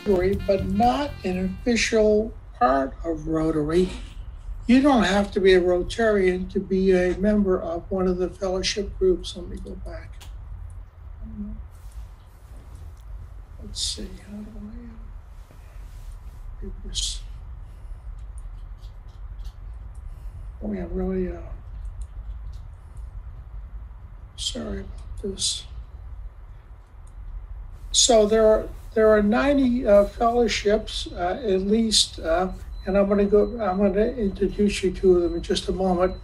Rotary, but not an official part of Rotary. You don't have to be a Rotarian to be a member of one of the fellowship groups. Let me go back. Let's see, how do I do this? Oh, yeah, really, sorry about this. So there are 90 fellowships, at least, and I'm going to introduce you to them in just a moment.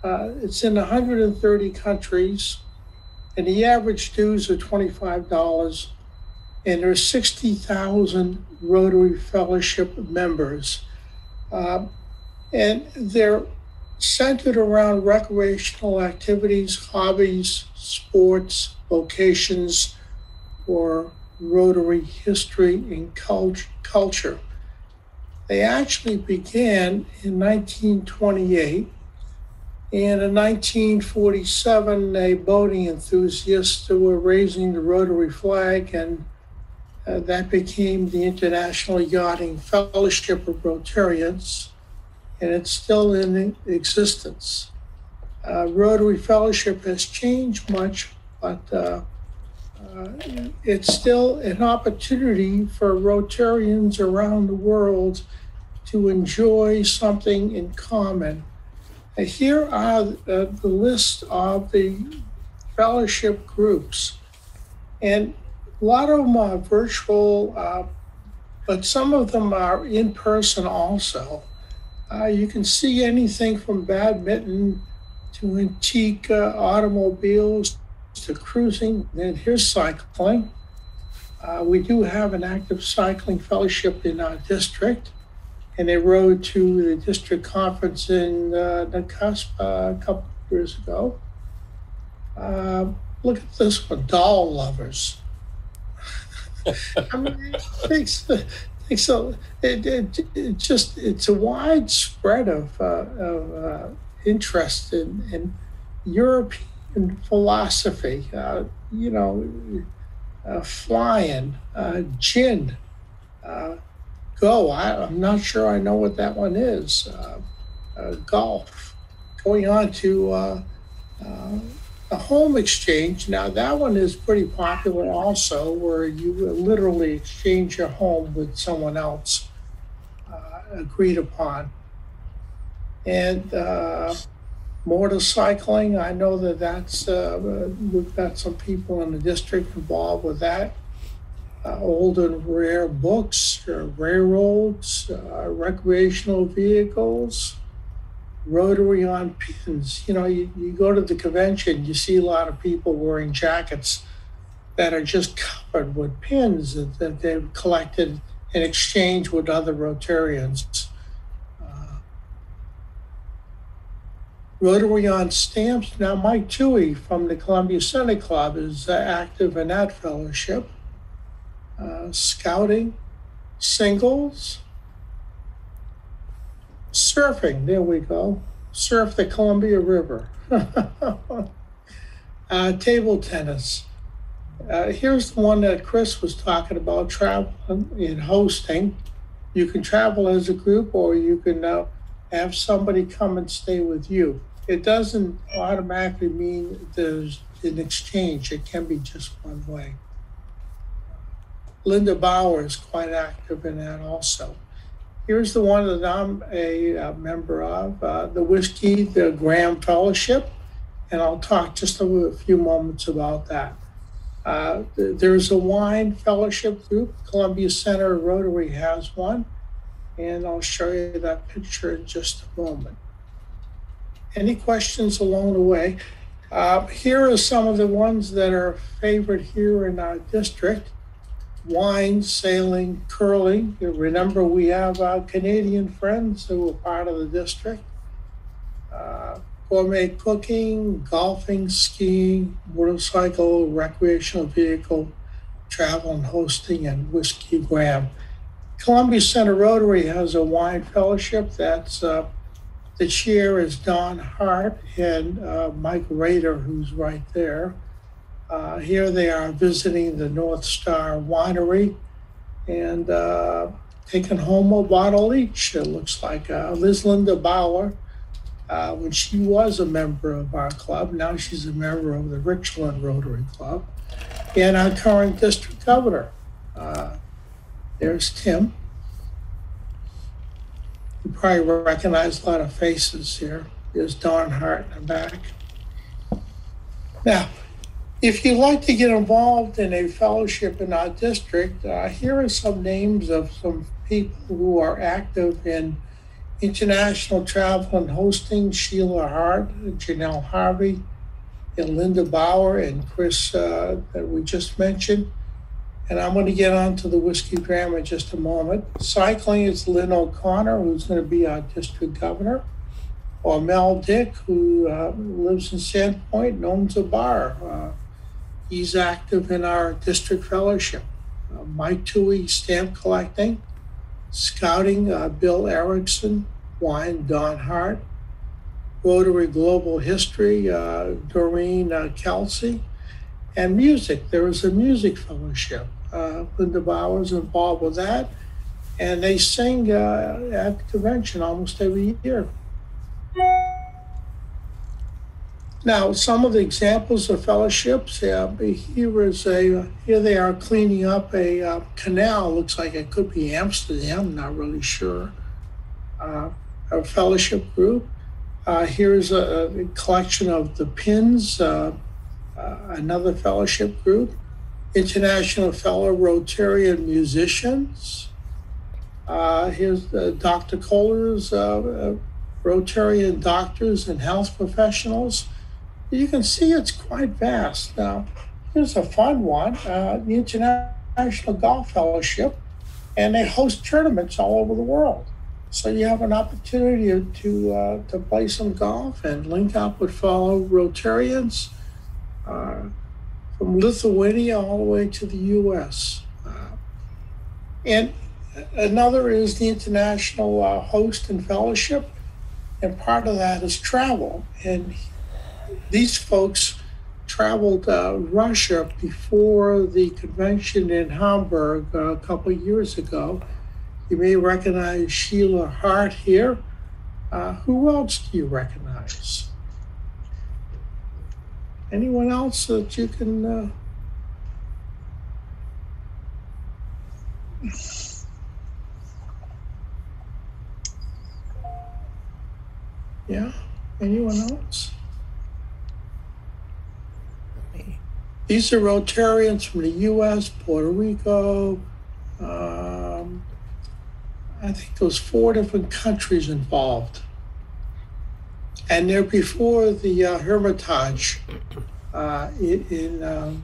It's in 130 countries, and the average dues are $25, and there's 60,000 Rotary Fellowship members. And they're centered around recreational activities, hobbies, sports, vocations, or Rotary history and culture. They actually began in 1928, and in 1947, a boating enthusiast were raising the Rotary flag, and that became the International Yachting Fellowship of Rotarians, and it's still in existence. Rotary Fellowship has changed much, but it's still an opportunity for Rotarians around the world to enjoy something in common. Here are the list of the fellowship groups, and a lot of them are virtual, but some of them are in person also. You can see anything from badminton to antique automobiles to cruising, and here's cycling. We do have an active cycling fellowship in our district, and they rode to the district conference in the cusp a couple of years ago. Look at this one, doll lovers. I mean, it's a widespread of interest in European philosophy, flying, gin, go. I'm not sure I know what that one is. Golf. Going on to a home exchange. Now that one is pretty popular also, where you literally exchange your home with someone else, agreed upon. And motorcycling, I know that's, we've got some people in the district involved with that. Old and rare books, railroads, recreational vehicles, Rotary on pins. You go to the convention, you see a lot of people wearing jackets that are just covered with pins that they've collected in exchange with other Rotarians. Rotary on stamps. Now, Mike Toohey from the Columbia Center Club is active in that fellowship. Scouting, singles, surfing, there we go. Surf the Columbia River. Table tennis. Here's the one that Chris was talking about, travel and hosting. You can travel as a group, or you can have somebody come and stay with you. It doesn't automatically mean there's an exchange. It can be just one way. Linda Bauer is quite active in that also. Here's the one that I'm a member of, the the Graham Fellowship, and I'll talk just a few moments about that. There's a wine fellowship group. Columbia Center Rotary has one, and I'll show you that picture in just a moment. Any questions along the way? Here are some of the ones that are favored here in our district. Wine, sailing, curling. You remember, we have our Canadian friends who are part of the district. Gourmet cooking, golfing, skiing, motorcycle, recreational vehicle, travel and hosting, and Whiskey Graham. Columbia Center Rotary has a wine fellowship. That's the chair is Don Hart and Mike Rader, who's right there. Here they are visiting the North Star Winery, and taken home a bottle each. It looks like Liz Linda Bauer, when she was a member of our club, now she's a member of the Richland Rotary Club, and our current district governor. There's Tim. You probably recognize a lot of faces here. There's Don Hart in the back. Now, if you'd like to get involved in a fellowship in our district, here are some names of some people who are active in international travel and hosting: Sheila Hart, Janelle Harvey, and Linda Bauer, and Chris that we just mentioned. And I'm going to get on to the Whiskey Dram in just a moment. Cycling is Lynn O'Connor, who's going to be our district governor, or Mel Dick, who lives in Sandpoint and owns a bar. He's active in our district fellowship. Mike Toohey, stamp collecting. Scouting, Bill Erickson. Wine, Don Hart. Rotary Global History, Doreen Kelsey. And music, there is a music fellowship. Linda Bauer's involved with that. And they sing at convention almost every year. Now, some of the examples of fellowships, here they are cleaning up a canal. Looks like it could be Amsterdam, not really sure. A fellowship group. Here's a collection of the pins, another fellowship group. International Fellow Rotarian Musicians. Here's Dr. Kohler's Rotarian Doctors and Health Professionals. You can see it's quite vast. Now, here's a fun one, the International Golf Fellowship, and they host tournaments all over the world. So you have an opportunity to play some golf and link up with fellow Rotarians from Lithuania all the way to the U.S. And another is the International Host and Fellowship, and part of that is travel. And these folks traveled Russia before the convention in Hamburg a couple of years ago. You may recognize Sheila Hart here. Who else do you recognize? Anyone else that you can? Yeah, anyone else? These are Rotarians from the U.S., Puerto Rico. I think there was 4 different countries involved. And they're before the Hermitage in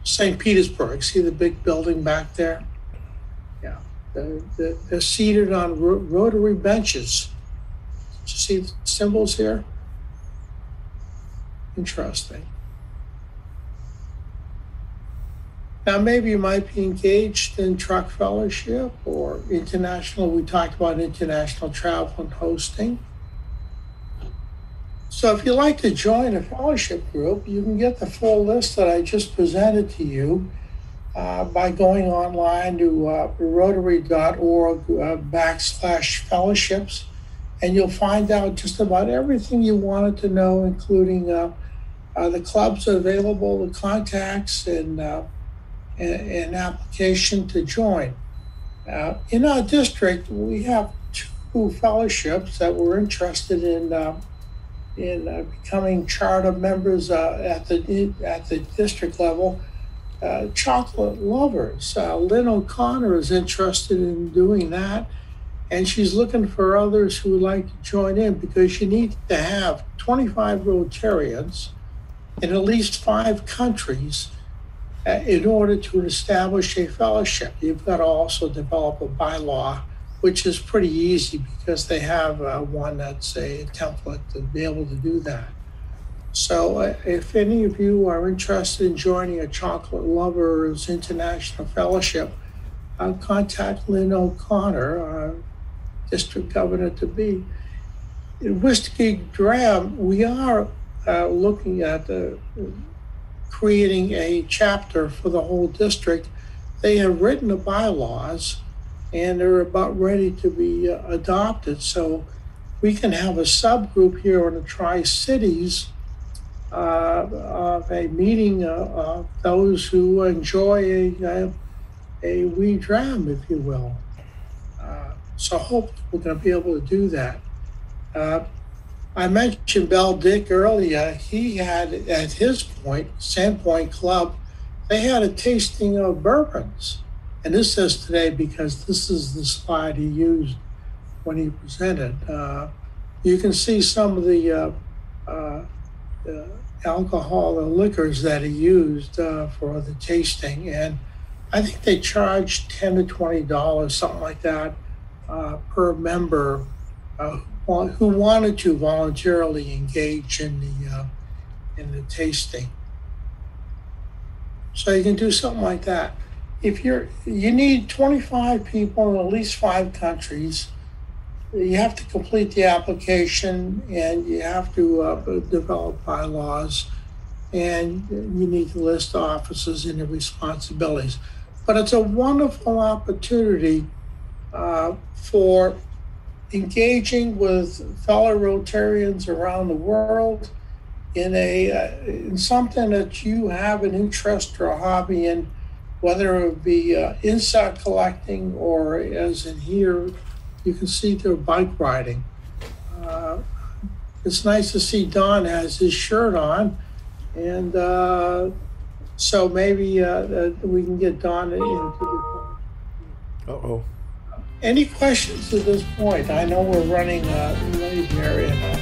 St. Petersburg. See the big building back there? Yeah, they're seated on rotary benches. Did you see the symbols here? Interesting. Now, maybe you might be engaged in truck fellowship or international. We talked about international travel and hosting. So if you'd like to join a fellowship group, you can get the full list that I just presented to you by going online to rotary.org/fellowships, and you'll find out just about everything you wanted to know, including the clubs available, the contacts, and an application to join. In our district, we have 2 fellowships that we're interested in becoming charter members at the district level. Chocolate Lovers. Lynn O'Connor is interested in doing that, and she's looking for others who would like to join in, because you need to have 25 Rotarians in at least 5 countries in order to establish a fellowship. You've got to also develop a bylaw, which is pretty easy because they have one that's a template to be able to do that. So if any of you are interested in joining a Chocolate Lovers International Fellowship, contact Lynn O'Connor, our district governor to be. In Whiskey Dram, we are looking at creating a chapter for the whole district, they have written the bylaws and they're about ready to be adopted. So we can have a subgroup here in the Tri-Cities of a meeting of those who enjoy a wee dram, if you will. So hopefully we're going to be able to do that. I mentioned Bell Dick earlier. He had, at his point, Sandpoint Club, they had a tasting of bourbons. And this says today because this is the slide he used when he presented. You can see some of the alcohol and liquors that he used for the tasting. And I think they charged $10 to $20, something like that, per member who wanted to voluntarily engage in the tasting. So you can do something like that. If you need 25 people in at least 5 countries. You have to complete the application and you have to develop bylaws, and you need to list offices and the responsibilities. But it's a wonderful opportunity for engaging with fellow Rotarians around the world in something that you have an interest or a hobby in, whether it be insect collecting or, as in here, you can see they're bike riding. It's nice to see Don has his shirt on, and so maybe we can get Don into the. Uh-oh. Any questions at this point? I know we're running late here, and